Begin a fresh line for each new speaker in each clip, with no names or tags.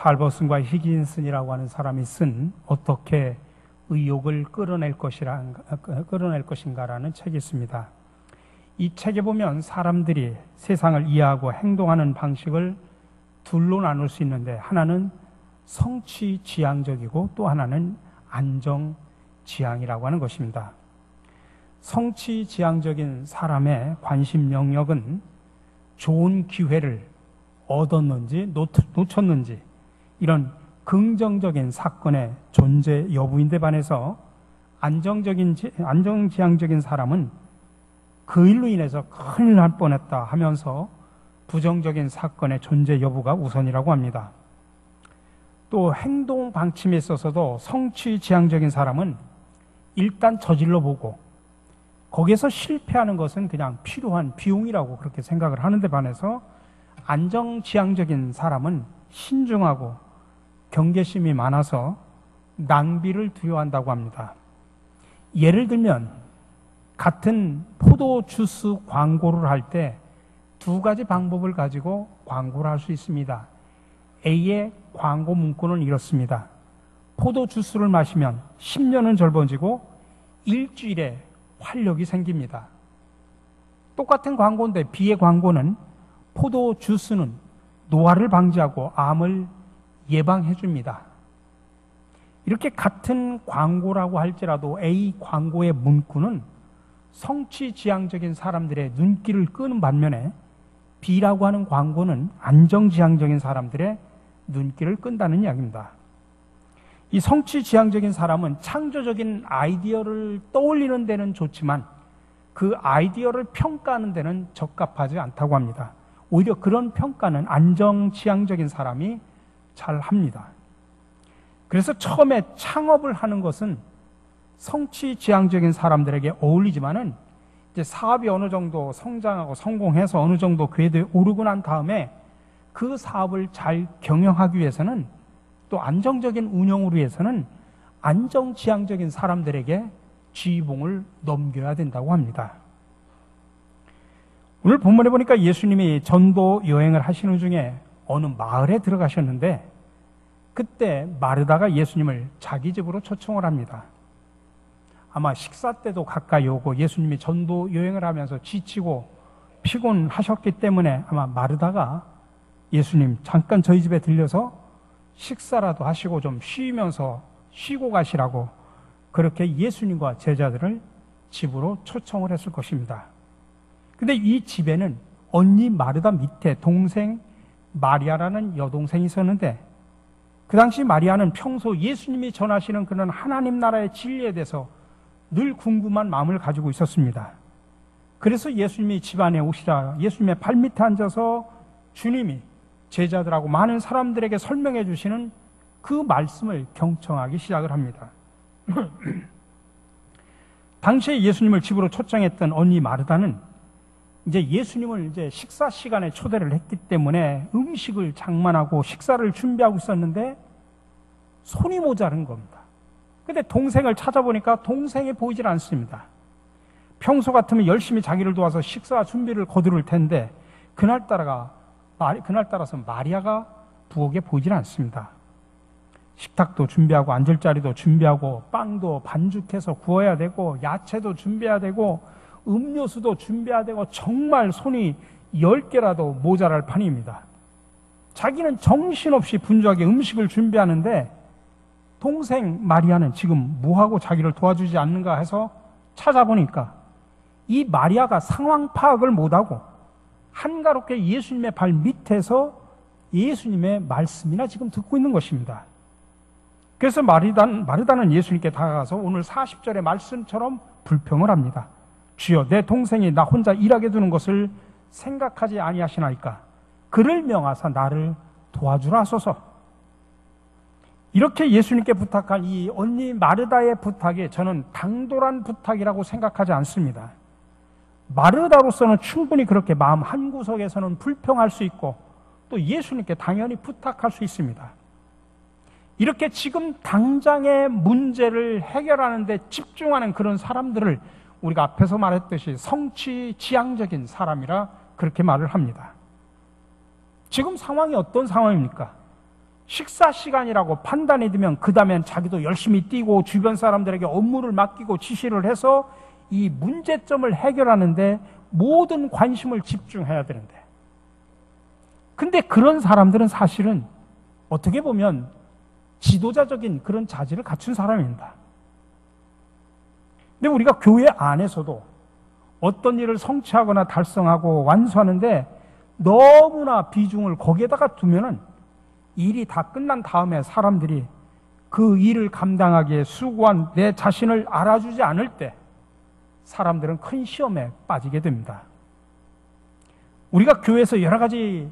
할버슨과 히긴슨이라고 하는 사람이 쓴 어떻게 의욕을 끌어낼 것인가라는 책이 있습니다. 이 책에 보면 사람들이 세상을 이해하고 행동하는 방식을 둘로 나눌 수 있는데, 하나는 성취지향적이고 또 하나는 안정지향이라고 하는 것입니다. 성취지향적인 사람의 관심 영역은 좋은 기회를 얻었는지 놓쳤는지 이런 긍정적인 사건의 존재 여부인데 반해서 안정지향적인 사람은 그 일로 인해서 큰일 날 뻔했다 하면서 부정적인 사건의 존재 여부가 우선이라고 합니다. 또 행동 방침에 있어서도 성취지향적인 사람은 일단 저질러 보고 거기에서 실패하는 것은 그냥 필요한 비용이라고 그렇게 생각을 하는데 반해서 안정지향적인 사람은 신중하고 경계심이 많아서 낭비를 두려워한다고 합니다. 예를 들면 같은 포도주스 광고를 할 때 두 가지 방법을 가지고 광고를 할 수 있습니다. A의 광고 문구는 이렇습니다. 포도주스를 마시면 10년은 젊어지고 일주일에 활력이 생깁니다. 똑같은 광고인데 B의 광고는 포도주스는 노화를 방지하고 암을 예방해 줍니다. 이렇게 같은 광고라고 할지라도 A 광고의 문구는 성취지향적인 사람들의 눈길을 끄는 반면에 B라고 하는 광고는 안정지향적인 사람들의 눈길을 끈다는 이야기입니다. 이 성취지향적인 사람은 창조적인 아이디어를 떠올리는 데는 좋지만 그 아이디어를 평가하는 데는 적합하지 않다고 합니다. 오히려 그런 평가는 안정지향적인 사람이 잘 합니다. 그래서 처음에 창업을 하는 것은 성취지향적인 사람들에게 어울리지만은 이제 사업이 어느 정도 성장하고 성공해서 어느 정도 궤도에 오르고 난 다음에 그 사업을 잘 경영하기 위해서는 또 안정적인 운영을 위해서는 안정지향적인 사람들에게 지휘봉을 넘겨야 된다고 합니다. 오늘 본문에 보니까 예수님이 전도 여행을 하시는 중에 어느 마을에 들어가셨는데 그때 마르다가 예수님을 자기 집으로 초청을 합니다. 아마 식사 때도 가까이 오고 예수님이 전도 여행을 하면서 지치고 피곤하셨기 때문에 아마 마르다가 예수님 잠깐 저희 집에 들려서 식사라도 하시고 좀 쉬면서 쉬고 가시라고 그렇게 예수님과 제자들을 집으로 초청을 했을 것입니다. 근데 이 집에는 언니 마르다 밑에 동생 마리아라는 여동생이 있었는데 그 당시 마리아는 평소 예수님이 전하시는 그런 하나님 나라의 진리에 대해서 늘 궁금한 마음을 가지고 있었습니다. 그래서 예수님이 집안에 오시자 예수님의 발밑에 앉아서 주님이 제자들하고 많은 사람들에게 설명해 주시는 그 말씀을 경청하기 시작을 합니다. 당시에 예수님을 집으로 초청했던 언니 마르다는 이제 예수님을 이제 식사 시간에 초대를 했기 때문에 음식을 장만하고 식사를 준비하고 있었는데 손이 모자른 겁니다. 근데 동생을 찾아보니까 동생이 보이질 않습니다. 평소 같으면 열심히 자기를 도와서 식사 준비를 거두를 텐데 그날따라서 마리아가 부엌에 보이질 않습니다. 식탁도 준비하고 앉을 자리도 준비하고 빵도 반죽해서 구워야 되고 야채도 준비해야 되고 음료수도 준비해야 되고 정말 손이 10개라도 모자랄 판입니다. 자기는 정신없이 분주하게 음식을 준비하는데 동생 마리아는 지금 뭐하고 자기를 도와주지 않는가 해서 찾아보니까 이 마리아가 상황 파악을 못하고 한가롭게 예수님의 발 밑에서 예수님의 말씀이나 지금 듣고 있는 것입니다. 그래서 마르다는 예수님께 다가가서 오늘 40절의 말씀처럼 불평을 합니다. 주여, 내 동생이 나 혼자 일하게 두는 것을 생각하지 아니하시나이까? 그를 명하사 나를 도와주라 하소서. 이렇게 예수님께 부탁한 이 언니 마르다의 부탁이 저는 당돌한 부탁이라고 생각하지 않습니다. 마르다로서는 충분히 그렇게 마음 한구석에서는 불평할 수 있고 또 예수님께 당연히 부탁할 수 있습니다. 이렇게 지금 당장의 문제를 해결하는 데 집중하는 그런 사람들을 우리가 앞에서 말했듯이 성취지향적인 사람이라 그렇게 말을 합니다. 지금 상황이 어떤 상황입니까? 식사 시간이라고 판단이 되면 그 다음엔 자기도 열심히 뛰고 주변 사람들에게 업무를 맡기고 지시를 해서 이 문제점을 해결하는데 모든 관심을 집중해야 되는데, 근데 그런 사람들은 사실은 어떻게 보면 지도자적인 그런 자질을 갖춘 사람입니다. 근데 우리가 교회 안에서도 어떤 일을 성취하거나 달성하고 완수하는데 너무나 비중을 거기에다가 두면은 일이 다 끝난 다음에 사람들이 그 일을 감당하기에 수고한 내 자신을 알아주지 않을 때 사람들은 큰 시험에 빠지게 됩니다. 우리가 교회에서 여러 가지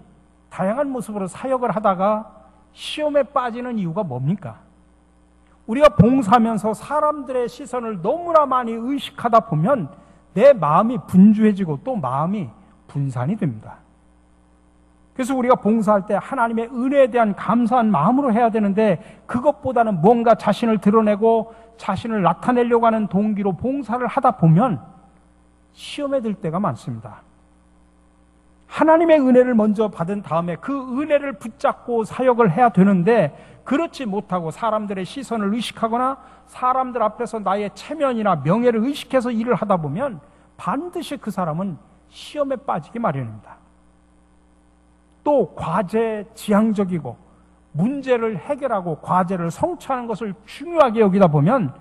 다양한 모습으로 사역을 하다가 시험에 빠지는 이유가 뭡니까? 우리가 봉사하면서 사람들의 시선을 너무나 많이 의식하다 보면 내 마음이 분주해지고 또 마음이 분산이 됩니다. 그래서 우리가 봉사할 때 하나님의 은혜에 대한 감사한 마음으로 해야 되는데, 그것보다는 뭔가 자신을 드러내고 자신을 나타내려고 하는 동기로 봉사를 하다 보면 시험에 들 때가 많습니다. 하나님의 은혜를 먼저 받은 다음에 그 은혜를 붙잡고 사역을 해야 되는데, 그렇지 못하고 사람들의 시선을 의식하거나 사람들 앞에서 나의 체면이나 명예를 의식해서 일을 하다 보면 반드시 그 사람은 시험에 빠지기 마련입니다. 또 과제지향적이고 문제를 해결하고 과제를 성취하는 것을 중요하게 여기다 보면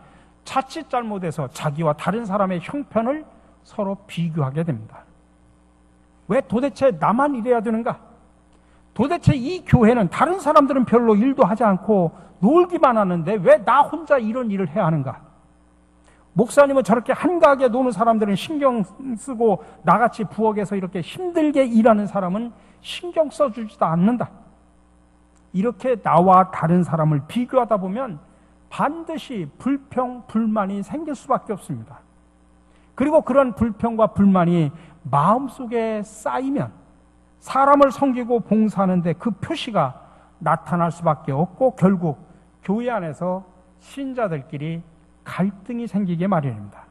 자칫 잘못해서 자기와 다른 사람의 형편을 서로 비교하게 됩니다. 왜 도대체 나만 이래야 되는가? 도대체 이 교회는 다른 사람들은 별로 일도 하지 않고 놀기만 하는데 왜 나 혼자 이런 일을 해야 하는가? 목사님은 저렇게 한가하게 노는 사람들은 신경 쓰고 나같이 부엌에서 이렇게 힘들게 일하는 사람은 신경 써주지도 않는다. 이렇게 나와 다른 사람을 비교하다 보면 반드시 불평, 불만이 생길 수밖에 없습니다. 그리고 그런 불평과 불만이 마음속에 쌓이면 사람을 섬기고 봉사하는데 그 표시가 나타날 수밖에 없고 결국 교회 안에서 신자들끼리 갈등이 생기게 마련입니다.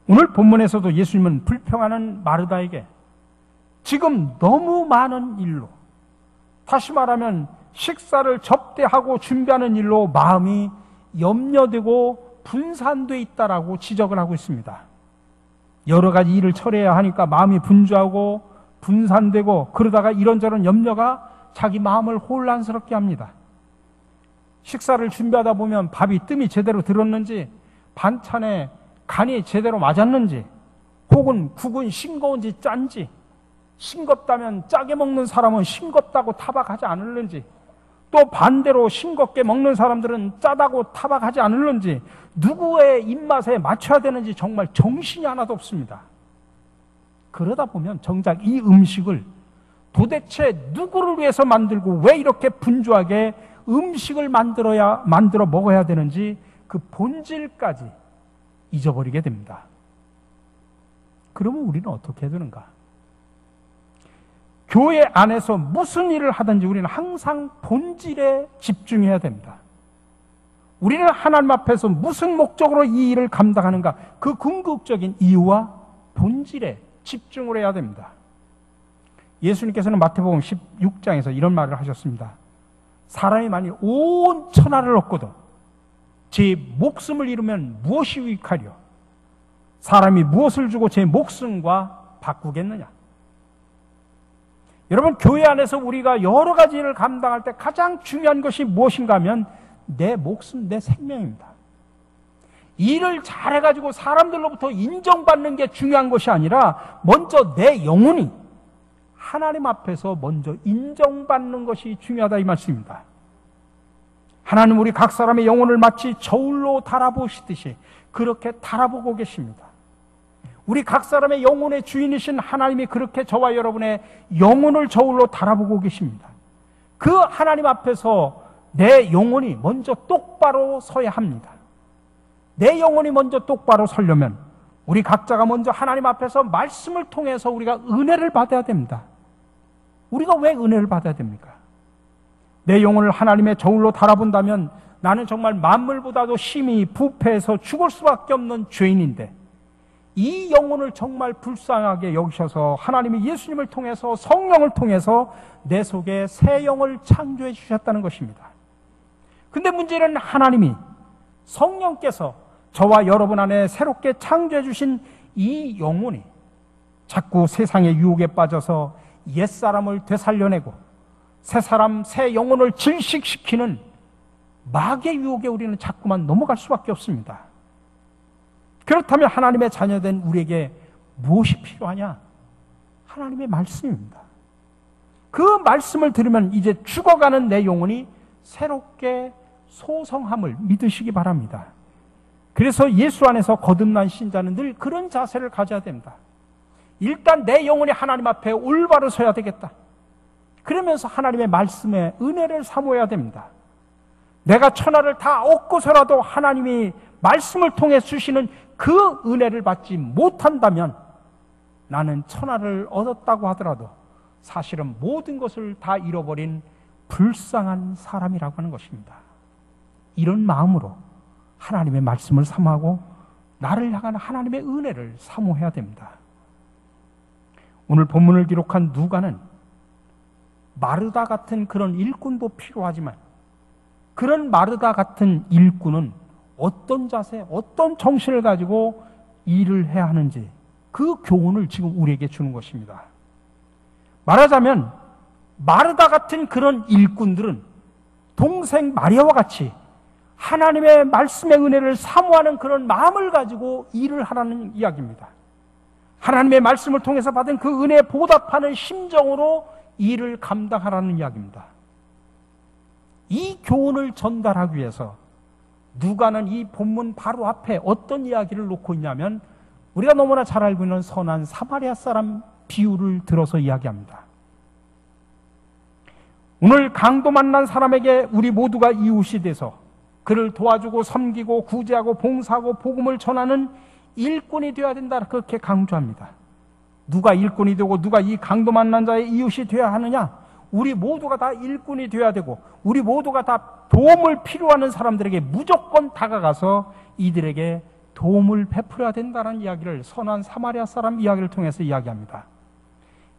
오늘 본문에서도 예수님은 불평하는 마르다에게 지금 너무 많은 일로, 다시 말하면 식사를 접대하고 준비하는 일로 마음이 염려되고 분산되어 있다라고 지적을 하고 있습니다. 여러 가지 일을 처리해야 하니까 마음이 분주하고 분산되고 그러다가 이런저런 염려가 자기 마음을 혼란스럽게 합니다. 식사를 준비하다 보면 밥이 뜸이 제대로 들었는지, 반찬에 간이 제대로 맞았는지, 혹은 국은 싱거운지 짠지, 싱겁다면 짜게 먹는 사람은 싱겁다고 타박하지 않을는지, 또 반대로 싱겁게 먹는 사람들은 짜다고 타박하지 않을는지, 누구의 입맛에 맞춰야 되는지 정말 정신이 하나도 없습니다. 그러다 보면 정작 이 음식을 도대체 누구를 위해서 만들고 왜 이렇게 분주하게 음식을 만들어 먹어야 되는지 그 본질까지 잊어버리게 됩니다. 그러면 우리는 어떻게 해야 되는가? 교회 안에서 무슨 일을 하든지 우리는 항상 본질에 집중해야 됩니다. 우리는 하나님 앞에서 무슨 목적으로 이 일을 감당하는가, 그 궁극적인 이유와 본질에 집중을 해야 됩니다. 예수님께서는 마태복음 16장에서 이런 말을 하셨습니다. 사람이 만일 온 천하를 얻고도 제 목숨을 잃으면 무엇이 유익하리요? 사람이 무엇을 주고 제 목숨과 바꾸겠느냐? 여러분, 교회 안에서 우리가 여러 가지 일을 감당할 때 가장 중요한 것이 무엇인가 하면 내 목숨, 내 생명입니다. 일을 잘해가지고 사람들로부터 인정받는 게 중요한 것이 아니라 먼저 내 영혼이 하나님 앞에서 먼저 인정받는 것이 중요하다, 이 말씀입니다. 하나님 우리 각 사람의 영혼을 마치 저울로 달아보시듯이 그렇게 달아보고 계십니다. 우리 각 사람의 영혼의 주인이신 하나님이 그렇게 저와 여러분의 영혼을 저울로 달아보고 계십니다. 그 하나님 앞에서 내 영혼이 먼저 똑바로 서야 합니다. 내 영혼이 먼저 똑바로 서려면 우리 각자가 먼저 하나님 앞에서 말씀을 통해서 우리가 은혜를 받아야 됩니다. 우리가 왜 은혜를 받아야 됩니까? 내 영혼을 하나님의 저울로 달아본다면 나는 정말 만물보다도 심히 부패해서 죽을 수밖에 없는 죄인인데, 이 영혼을 정말 불쌍하게 여기셔서 하나님이 예수님을 통해서 성령을 통해서 내 속에 새 영을 창조해 주셨다는 것입니다. 근데 문제는 하나님이 성령께서 저와 여러분 안에 새롭게 창조해 주신 이 영혼이 자꾸 세상의 유혹에 빠져서 옛사람을 되살려내고 새 사람, 새 영혼을 질식시키는 마귀의 유혹에 우리는 자꾸만 넘어갈 수밖에 없습니다. 그렇다면 하나님의 자녀된 우리에게 무엇이 필요하냐? 하나님의 말씀입니다. 그 말씀을 들으면 이제 죽어가는 내 영혼이 새롭게 소성함을 믿으시기 바랍니다. 그래서 예수 안에서 거듭난 신자는 늘 그런 자세를 가져야 됩니다. 일단 내 영혼이 하나님 앞에 올바로 서야 되겠다. 그러면서 하나님의 말씀에 은혜를 사모해야 됩니다. 내가 천하를 다 얻고서라도 하나님이 말씀을 통해 주시는 그 은혜를 받지 못한다면 나는 천하를 얻었다고 하더라도 사실은 모든 것을 다 잃어버린 불쌍한 사람이라고 하는 것입니다. 이런 마음으로 하나님의 말씀을 사모하고 나를 향한 하나님의 은혜를 사모해야 됩니다. 오늘 본문을 기록한 누가는 마르다 같은 그런 일꾼도 필요하지만 그런 마르다 같은 일꾼은 어떤 자세, 어떤 정신을 가지고 일을 해야 하는지 그 교훈을 지금 우리에게 주는 것입니다. 말하자면 마르다 같은 그런 일꾼들은 동생 마리아와 같이 하나님의 말씀의 은혜를 사모하는 그런 마음을 가지고 일을 하라는 이야기입니다. 하나님의 말씀을 통해서 받은 그 은혜에 보답하는 심정으로 일을 감당하라는 이야기입니다. 이 교훈을 전달하기 위해서 누가는 이 본문 바로 앞에 어떤 이야기를 놓고 있냐면 우리가 너무나 잘 알고 있는 선한 사마리아 사람 비유를 들어서 이야기합니다. 오늘 강도 만난 사람에게 우리 모두가 이웃이 돼서 그를 도와주고 섬기고 구제하고 봉사하고 복음을 전하는 일꾼이 되어야 된다, 그렇게 강조합니다. 누가 일꾼이 되고 누가 이 강도 만난 자의 이웃이 되어야 하느냐? 우리 모두가 다 일꾼이 되어야 되고 우리 모두가 다 도움을 필요하는 사람들에게 무조건 다가가서 이들에게 도움을 베풀어야 된다는 이야기를 선한 사마리아 사람 이야기를 통해서 이야기합니다.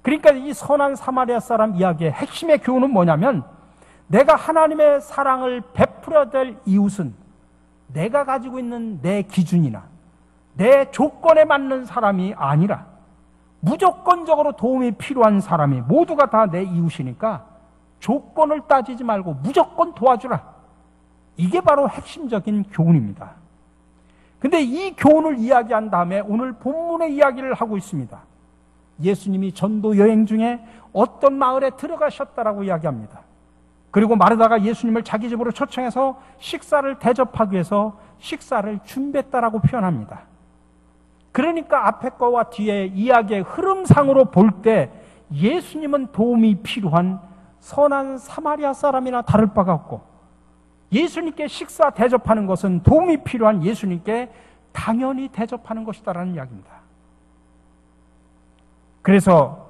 그러니까 이 선한 사마리아 사람 이야기의 핵심의 교훈은 뭐냐면 내가 하나님의 사랑을 베풀어야 될 이웃은 내가 가지고 있는 내 기준이나 내 조건에 맞는 사람이 아니라 무조건적으로 도움이 필요한 사람이 모두가 다 내 이웃이니까 조건을 따지지 말고 무조건 도와주라. 이게 바로 핵심적인 교훈입니다. 근데 이 교훈을 이야기한 다음에 오늘 본문의 이야기를 하고 있습니다. 예수님이 전도 여행 중에 어떤 마을에 들어가셨다라고 이야기합니다. 그리고 마르다가 예수님을 자기 집으로 초청해서 식사를 대접하기 위해서 식사를 준비했다라고 표현합니다. 그러니까 앞에 거와 뒤에 이야기의 흐름상으로 볼 때 예수님은 도움이 필요한 선한 사마리아 사람이나 다를 바가 없고 예수님께 식사 대접하는 것은 도움이 필요한 예수님께 당연히 대접하는 것이다라는 이야기입니다. 그래서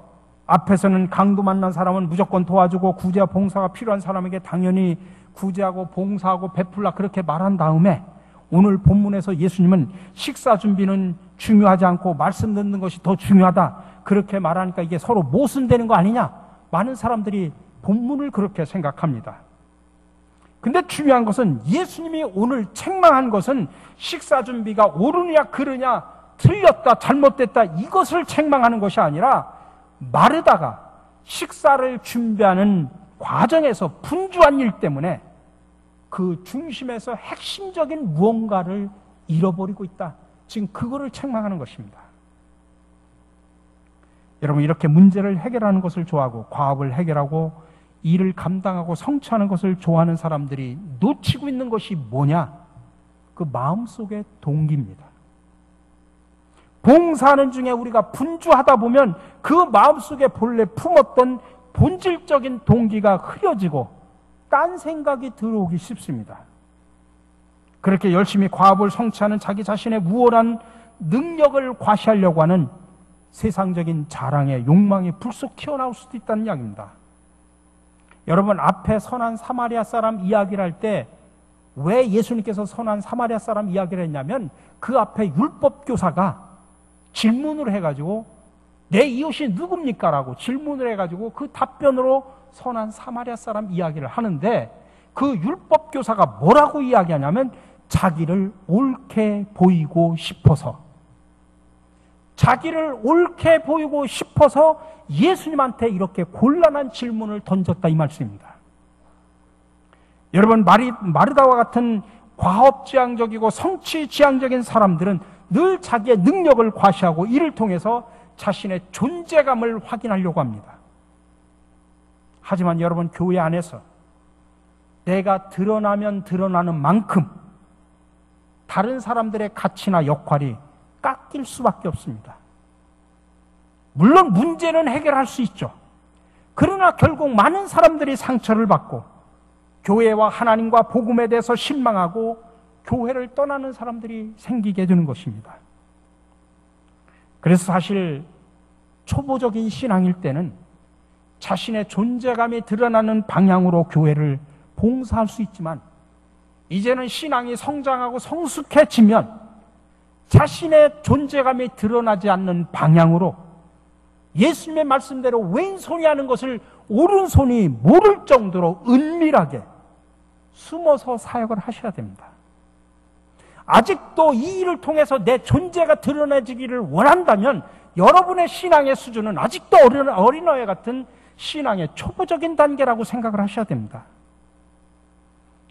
앞에서는 강도 만난 사람은 무조건 도와주고 구제와 봉사가 필요한 사람에게 당연히 구제하고 봉사하고 베풀라 그렇게 말한 다음에 오늘 본문에서 예수님은 식사 준비는 중요하지 않고 말씀 듣는 것이 더 중요하다 그렇게 말하니까 이게 서로 모순되는 거 아니냐? 많은 사람들이 본문을 그렇게 생각합니다. 근데 중요한 것은 예수님이 오늘 책망한 것은 식사 준비가 옳으냐 그르냐 틀렸다 잘못됐다 이것을 책망하는 것이 아니라 마르다가 식사를 준비하는 과정에서 분주한 일 때문에 그 중심에서 핵심적인 무언가를 잃어버리고 있다. 지금 그거를 책망하는 것입니다. 여러분 이렇게 문제를 해결하는 것을 좋아하고 과업을 해결하고 일을 감당하고 성취하는 것을 좋아하는 사람들이 놓치고 있는 것이 뭐냐? 그 마음속의 동기입니다. 봉사하는 중에 우리가 분주하다 보면 그 마음속에 본래 품었던 본질적인 동기가 흐려지고 딴 생각이 들어오기 쉽습니다. 그렇게 열심히 과업을 성취하는 자기 자신의 우월한 능력을 과시하려고 하는 세상적인 자랑의 욕망이 불쑥 튀어나올 수도 있다는 이야기입니다. 여러분 앞에 선한 사마리아 사람 이야기를 할 때 왜 예수님께서 선한 사마리아 사람 이야기를 했냐면 그 앞에 율법 교사가 질문을 해가지고 내 이웃이 누굽니까? 라고 질문을 해가지고 그 답변으로 선한 사마리아 사람 이야기를 하는데, 그 율법 교사가 뭐라고 이야기하냐면 자기를 옳게 보이고 싶어서, 자기를 옳게 보이고 싶어서 예수님한테 이렇게 곤란한 질문을 던졌다, 이 말씀입니다. 여러분, 마르다와 같은 과업지향적이고 성취지향적인 사람들은 늘 자기의 능력을 과시하고 이를 통해서 자신의 존재감을 확인하려고 합니다. 하지만 여러분, 교회 안에서 내가 드러나면 드러나는 만큼 다른 사람들의 가치나 역할이 깎일 수밖에 없습니다. 물론 문제는 해결할 수 있죠. 그러나 결국 많은 사람들이 상처를 받고 교회와 하나님과 복음에 대해서 실망하고 교회를 떠나는 사람들이 생기게 되는 것입니다. 그래서 사실 초보적인 신앙일 때는 자신의 존재감이 드러나는 방향으로 교회를 봉사할 수 있지만, 이제는 신앙이 성장하고 성숙해지면 자신의 존재감이 드러나지 않는 방향으로 예수님의 말씀대로 왼손이 하는 것을 오른손이 모를 정도로 은밀하게 숨어서 사역을 하셔야 됩니다. 아직도 이 일을 통해서 내 존재가 드러내지기를 원한다면 여러분의 신앙의 수준은 아직도 어린아이 같은 신앙의 초보적인 단계라고 생각을 하셔야 됩니다.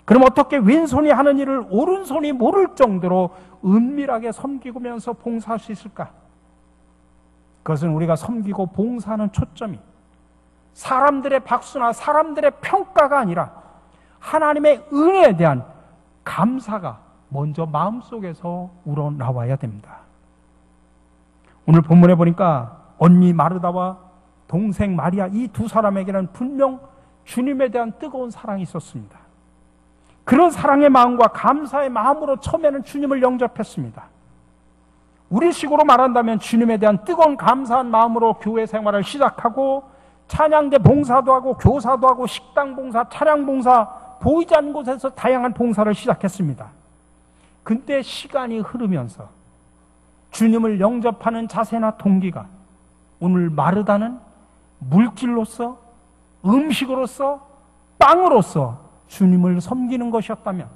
그럼 어떻게 왼손이 하는 일을 오른손이 모를 정도로 은밀하게 섬기면서 봉사할 수 있을까? 그것은 우리가 섬기고 봉사하는 초점이 사람들의 박수나 사람들의 평가가 아니라 하나님의 은혜에 대한 감사가 먼저 마음속에서 우러나와야 됩니다. 오늘 본문에 보니까 언니 마르다와 동생 마리아, 이 두 사람에게는 분명 주님에 대한 뜨거운 사랑이 있었습니다. 그런 사랑의 마음과 감사의 마음으로 처음에는 주님을 영접했습니다. 우리식으로 말한다면 주님에 대한 뜨거운 감사한 마음으로 교회 생활을 시작하고 찬양대 봉사도 하고 교사도 하고 식당 봉사, 차량 봉사, 보이지 않는 곳에서 다양한 봉사를 시작했습니다. 근데 시간이 흐르면서 주님을 영접하는 자세나 동기가 오늘 마르다는 물질로서, 음식으로서, 빵으로서 주님을 섬기는 것이었다면,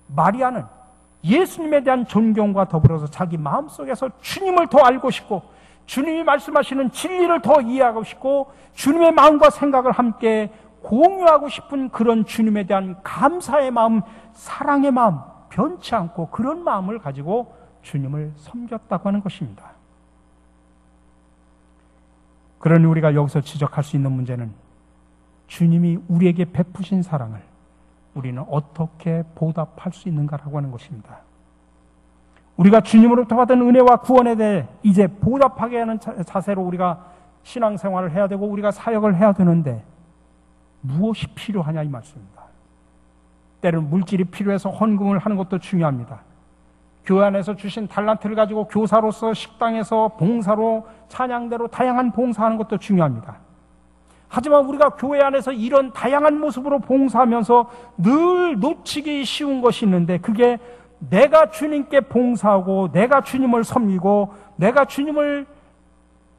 마리아는 예수님에 대한 존경과 더불어서 자기 마음속에서 주님을 더 알고 싶고 주님이 말씀하시는 진리를 더 이해하고 싶고 주님의 마음과 생각을 함께 공유하고 싶은 그런 주님에 대한 감사의 마음, 사랑의 마음, 변치 않고 그런 마음을 가지고 주님을 섬겼다고 하는 것입니다. 그러니 우리가 여기서 지적할 수 있는 문제는 주님이 우리에게 베푸신 사랑을 우리는 어떻게 보답할 수 있는가라고 하는 것입니다. 우리가 주님으로부터 받은 은혜와 구원에 대해 이제 보답하게 하는 자세로 우리가 신앙생활을 해야 되고 우리가 사역을 해야 되는데 무엇이 필요하냐 이 말씀입니다. 때로는 물질이 필요해서 헌금을 하는 것도 중요합니다. 교회 안에서 주신 달란트를 가지고 교사로서 식당에서 봉사로 찬양대로 다양한 봉사하는 것도 중요합니다. 하지만 우리가 교회 안에서 이런 다양한 모습으로 봉사하면서 늘 놓치기 쉬운 것이 있는데, 그게 내가 주님께 봉사하고 내가 주님을 섬기고 내가 주님을,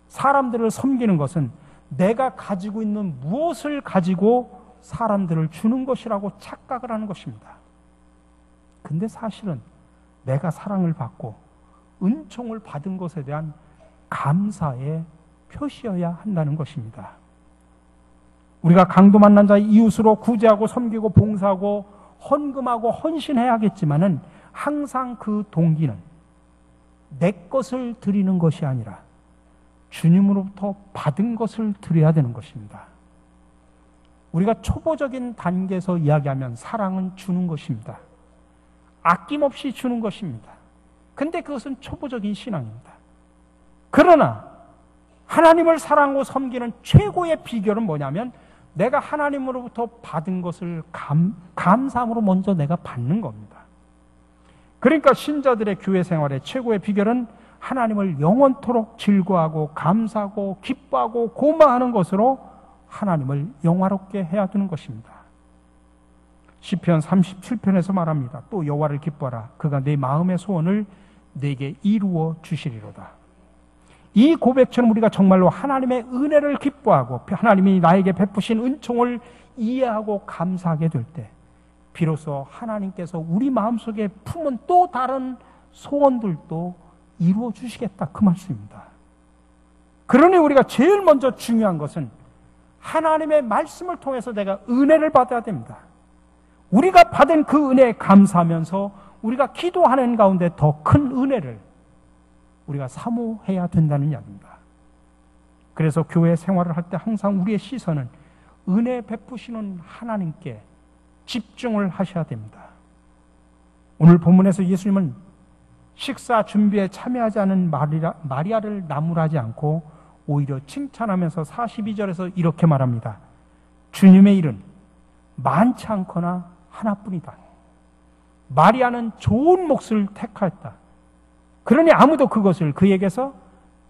사람들을 섬기는 것은 내가 가지고 있는 무엇을 가지고 사람들을 주는 것이라고 착각을 하는 것입니다. 근데 사실은 내가 사랑을 받고 은총을 받은 것에 대한 감사의 표시여야 한다는 것입니다. 우리가 강도 만난 자의 이웃으로 구제하고 섬기고 봉사하고 헌금하고 헌신해야겠지만은 항상 그 동기는 내 것을 드리는 것이 아니라 주님으로부터 받은 것을 드려야 되는 것입니다. 우리가 초보적인 단계에서 이야기하면 사랑은 주는 것입니다. 아낌없이 주는 것입니다. 근데 그것은 초보적인 신앙입니다. 그러나 하나님을 사랑하고 섬기는 최고의 비결은 뭐냐면 내가 하나님으로부터 받은 것을 감사함으로 먼저 내가 받는 겁니다. 그러니까 신자들의 교회 생활의 최고의 비결은 하나님을 영원토록 즐거워하고 감사하고 기뻐하고 고마워하는 것으로 하나님을 영화롭게 해야 되는 것입니다. 시편 37편에서 말합니다. 또 여호와를 기뻐하라. 그가 내 마음의 소원을 내게 이루어 주시리로다. 이 고백처럼 우리가 정말로 하나님의 은혜를 기뻐하고 하나님이 나에게 베푸신 은총을 이해하고 감사하게 될 때 비로소 하나님께서 우리 마음속에 품은 또 다른 소원들도 이루어 주시겠다, 그 말씀입니다. 그러니 우리가 제일 먼저 중요한 것은 하나님의 말씀을 통해서 내가 은혜를 받아야 됩니다. 우리가 받은 그 은혜에 감사하면서 우리가 기도하는 가운데 더 큰 은혜를 우리가 사모해야 된다는 이야기입니다. 그래서 교회 생활을 할 때 항상 우리의 시선은 은혜 베푸시는 하나님께 집중을 하셔야 됩니다. 오늘 본문에서 예수님은 식사 준비에 참여하지 않은 마리아를 나무라지 않고 오히려 칭찬하면서 42절에서 이렇게 말합니다. 주님의 일은 많지 않거나 하나뿐이다. 마리아는 좋은 몫을 택하였다. 그러니 아무도 그것을 그에게서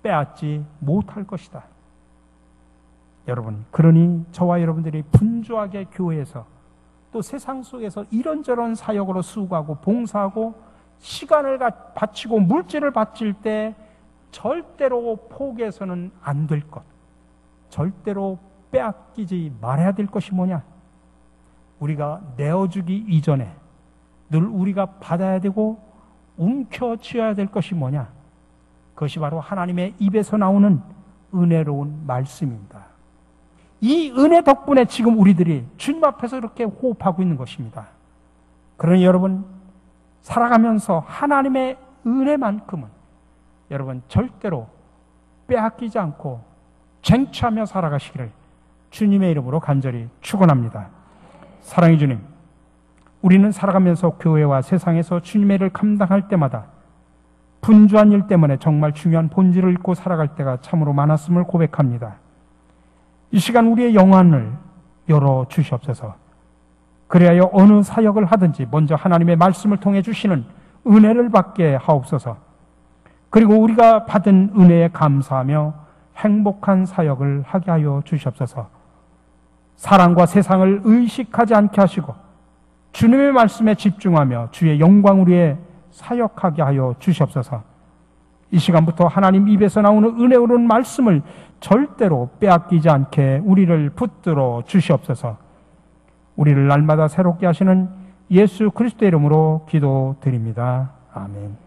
빼앗지 못할 것이다. 여러분, 그러니 저와 여러분들이 분주하게 교회에서 또 세상 속에서 이런저런 사역으로 수고하고 봉사하고 시간을 바치고 물질을 바칠 때 절대로 포기해서는 안 될 것, 절대로 빼앗기지 말아야 될 것이 뭐냐? 우리가 내어주기 이전에 늘 우리가 받아야 되고 움켜쥐어야 될 것이 뭐냐? 그것이 바로 하나님의 입에서 나오는 은혜로운 말씀입니다. 이 은혜 덕분에 지금 우리들이 주님 앞에서 이렇게 호흡하고 있는 것입니다. 그러니 여러분, 살아가면서 하나님의 은혜만큼은 여러분 절대로 빼앗기지 않고 쟁취하며 살아가시기를 주님의 이름으로 간절히 축원합니다. 사랑의 주님, 우리는 살아가면서 교회와 세상에서 주님의 일을 감당할 때마다 분주한 일 때문에 정말 중요한 본질을 잃고 살아갈 때가 참으로 많았음을 고백합니다. 이 시간 우리의 영안을 열어 주시옵소서. 그래야 어느 사역을 하든지 먼저 하나님의 말씀을 통해 주시는 은혜를 받게 하옵소서. 그리고 우리가 받은 은혜에 감사하며 행복한 사역을 하게 하여 주시옵소서. 사랑과 세상을 의식하지 않게 하시고 주님의 말씀에 집중하며 주의 영광을 위해 사역하게 하여 주시옵소서. 이 시간부터 하나님 입에서 나오는 은혜로운 말씀을 절대로 빼앗기지 않게 우리를 붙들어 주시옵소서. 우리를 날마다 새롭게 하시는 예수 그리스도의 이름으로 기도드립니다. 아멘.